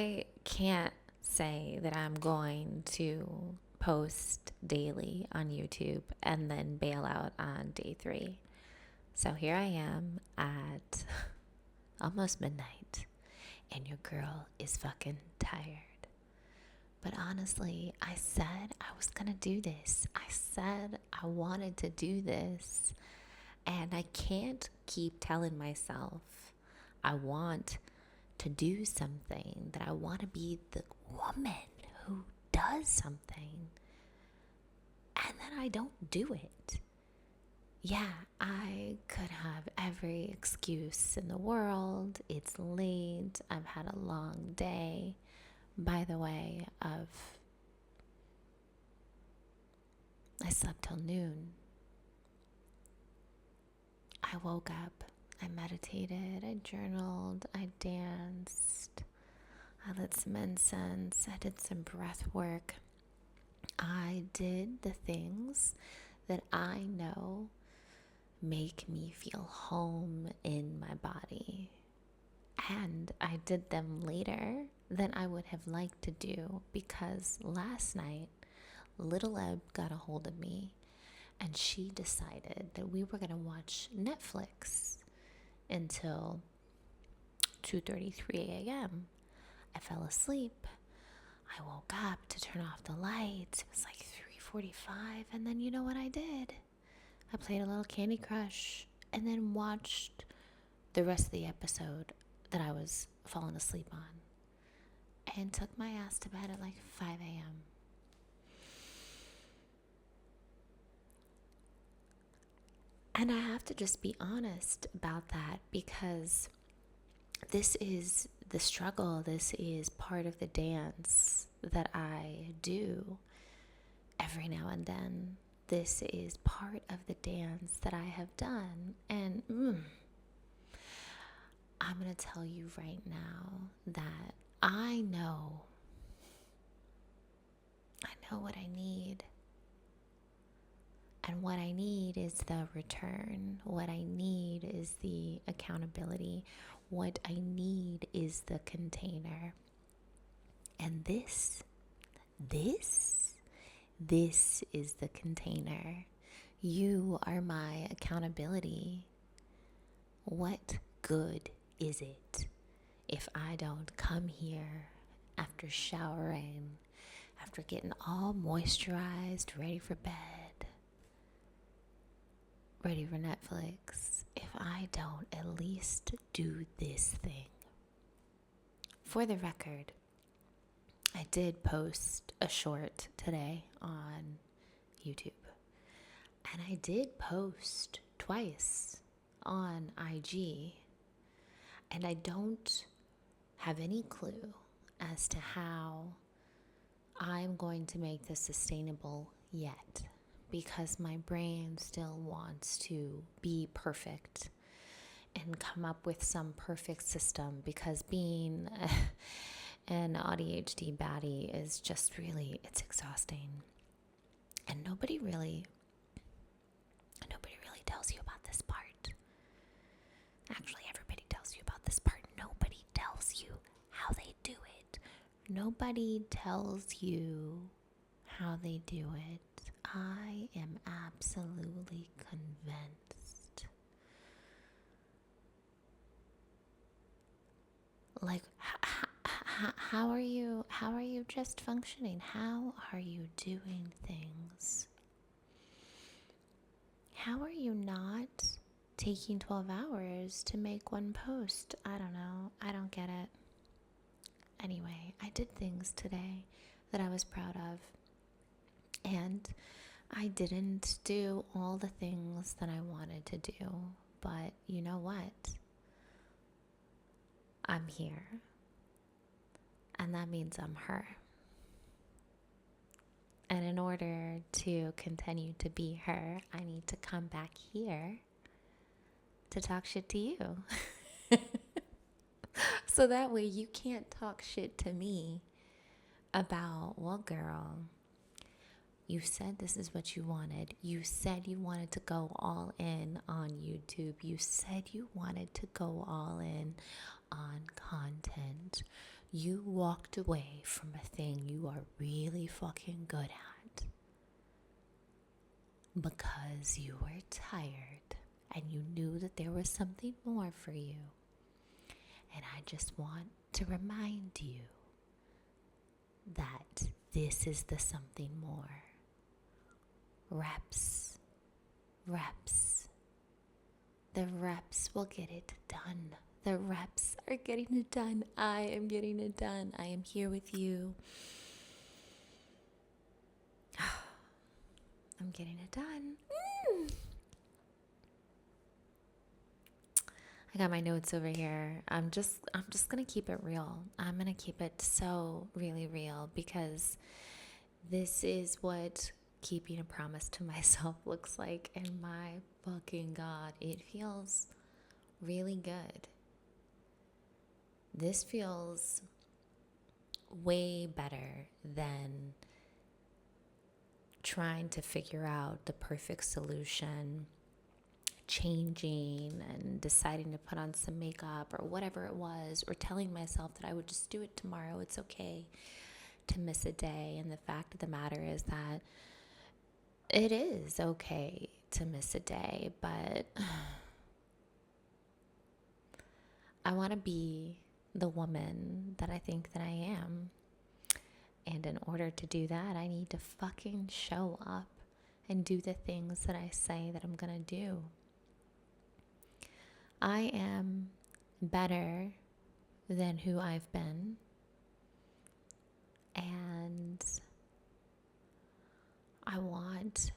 I can't say that I'm going to post daily on YouTube and then bail out on day 3. So here I am at almost midnight, and your girl is fucking tired. But honestly, I said I was gonna do this. I said I wanted to do this. And I can't keep telling myself I want to do something, that I want to be the woman who does something, and then I don't do it. Yeah, I could have every excuse in the world. It's late. I've had a long day. By the way, I slept till noon. I woke up, I meditated, I journaled, I danced, I lit some incense, I did some breath work. I did the things that I know make me feel home in my body. And I did them later than I would have liked to do, because last night, Little Eb got a hold of me and she decided that we were going to watch Netflix until 2:33 a.m. I fell asleep. I woke up to turn off the lights. It was like 3:45, and then you know what I did? I played a little Candy Crush and then watched the rest of the episode that I was falling asleep on, and took my ass to bed at like 5 a.m. And I have to just be honest about that, because this is the struggle. This is part of the dance that I do every now and then. This is part of the dance that I have done. And I'm going to tell you right now that I know what I need. And what I need is the return. What I need is the accountability. What I need is the container. And this is the container. You are my accountability. What good is it if I don't come here after showering, after getting all moisturized, ready for bed, ready for Netflix, if I don't at least do this thing? For the record, I did post a short today on YouTube, and I did post twice on IG, and I don't have any clue as to how I'm going to make this sustainable yet, because my brain still wants to be perfect and come up with some perfect system, because being an ADHD baddie is just really, it's exhausting. And nobody really tells you about this part. Actually, everybody tells you about this part. Nobody tells you how they do it. Nobody tells you how they do it. I am absolutely convinced. Like, how are you just functioning? How are you doing things? How are you not taking 12 hours to make one post? I don't know. I don't get it. Anyway, I did things today that I was proud of. And I didn't do all the things that I wanted to do. But you know what? I'm here. And that means I'm her. And in order to continue to be her, I need to come back here to talk shit to you. So that way you can't talk shit to me about, well, girl, you said this is what you wanted. You said you wanted to go all in on YouTube. You said you wanted to go all in on content. You walked away from a thing you are really fucking good at because you were tired and you knew that there was something more for you. And I just want to remind you that this is the something more. Reps. The reps will get it done. The reps are getting it done. I am getting it done. I am here with you. I'm getting it done. I got my notes over here. I'm just gonna keep it real. I'm gonna keep it so really real because this is what keeping a promise to myself looks like. And my fucking God, it feels really good. This feels way better than trying to figure out the perfect solution, changing and deciding to put on some makeup or whatever it was, or telling myself that I would just do it tomorrow. It's okay to miss a day. And the fact of the matter is that it is okay to miss a day, but I want to be the woman that I think that I am. And in order to do that, I need to fucking show up and do the things that I say that I'm gonna do. I am better than who I've been. And I want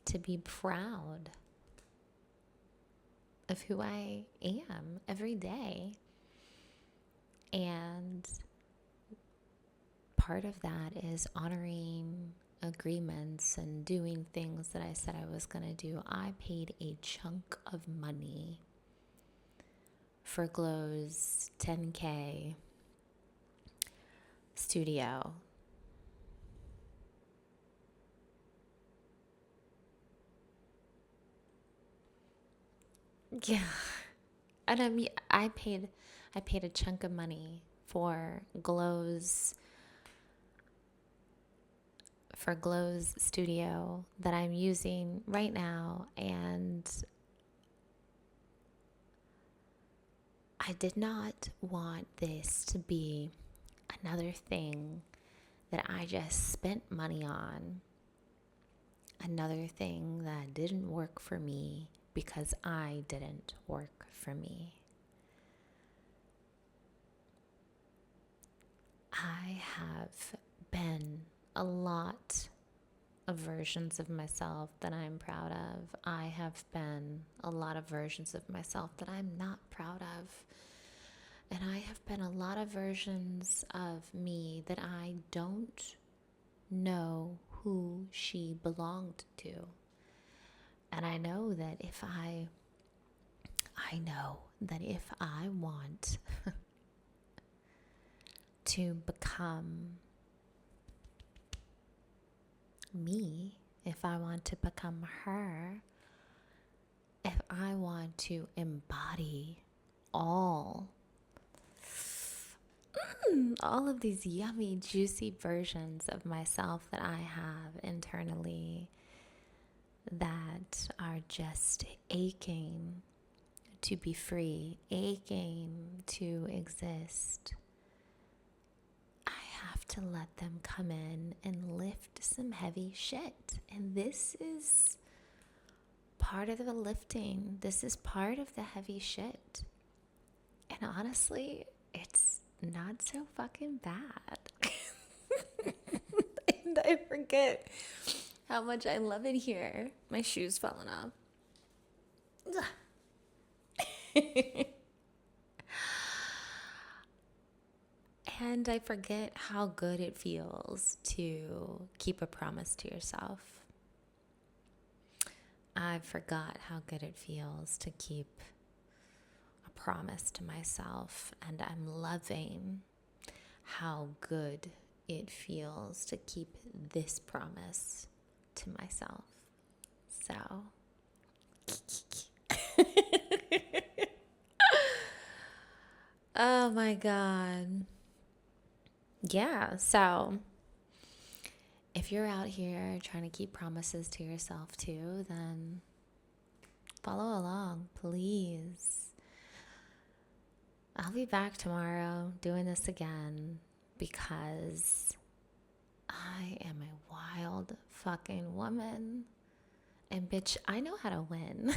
to be proud of who I am every day. And part of that is honoring agreements and doing things that I said I was going to do. I paid a chunk of money for Glow's 10K studio. Yeah. And I mean, I paid a chunk of money for Glow's studio that I'm using right now, and I did not want this to be another thing that I just spent money on, another thing that didn't work for me because I didn't work for me. I have been a lot of versions of myself that I'm proud of. I have been a lot of versions of myself that I'm not proud of. And I have been a lot of versions of me that I don't know who she belonged to. And I know that if I want to become me, if I want to become her, if I want to embody all of these yummy, juicy versions of myself that I have internally that are just aching to be free, aching to exist, I have to let them come in and lift some heavy shit. And this is part of the lifting. This is part of the heavy shit. And honestly, it's not so fucking bad. And I forget how much I love it here. My shoe's falling off. And I forget how good it feels to keep a promise to yourself. I forgot how good it feels to keep a promise to myself, and I'm loving how good it feels to keep this promise to myself. So Oh my God. Yeah. So if you're out here trying to keep promises to yourself too, then follow along, please. I'll be back tomorrow doing this again because I am a wild fucking woman. And bitch, I know how to win.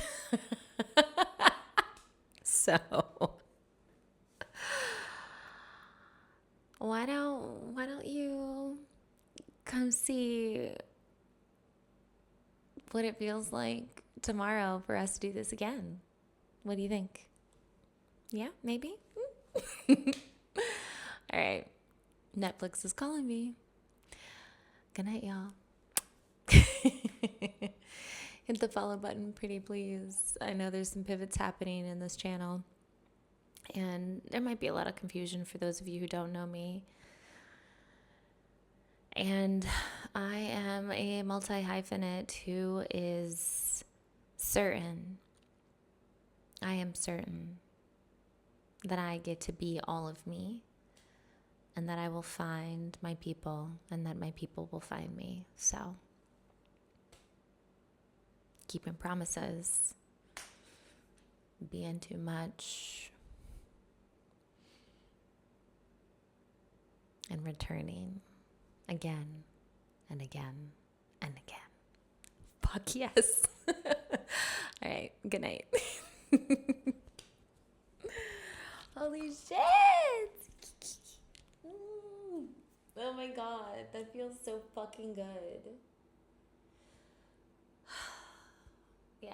So why don't you come see what it feels like tomorrow for us to do this again? What do you think? Yeah, maybe? All right. Netflix is calling me. Good night, y'all. Hit the follow button, pretty please. I know there's some pivots happening in this channel, and there might be a lot of confusion for those of you who don't know me. And I am a multi-hyphenate who is certain, I am certain that I get to be all of me, and that I will find my people, and that my people will find me. So, keeping promises, being too much, and returning again and again and again. Fuck yes. All right, good night. Holy shit. Oh my God, that feels so fucking good. Yeah.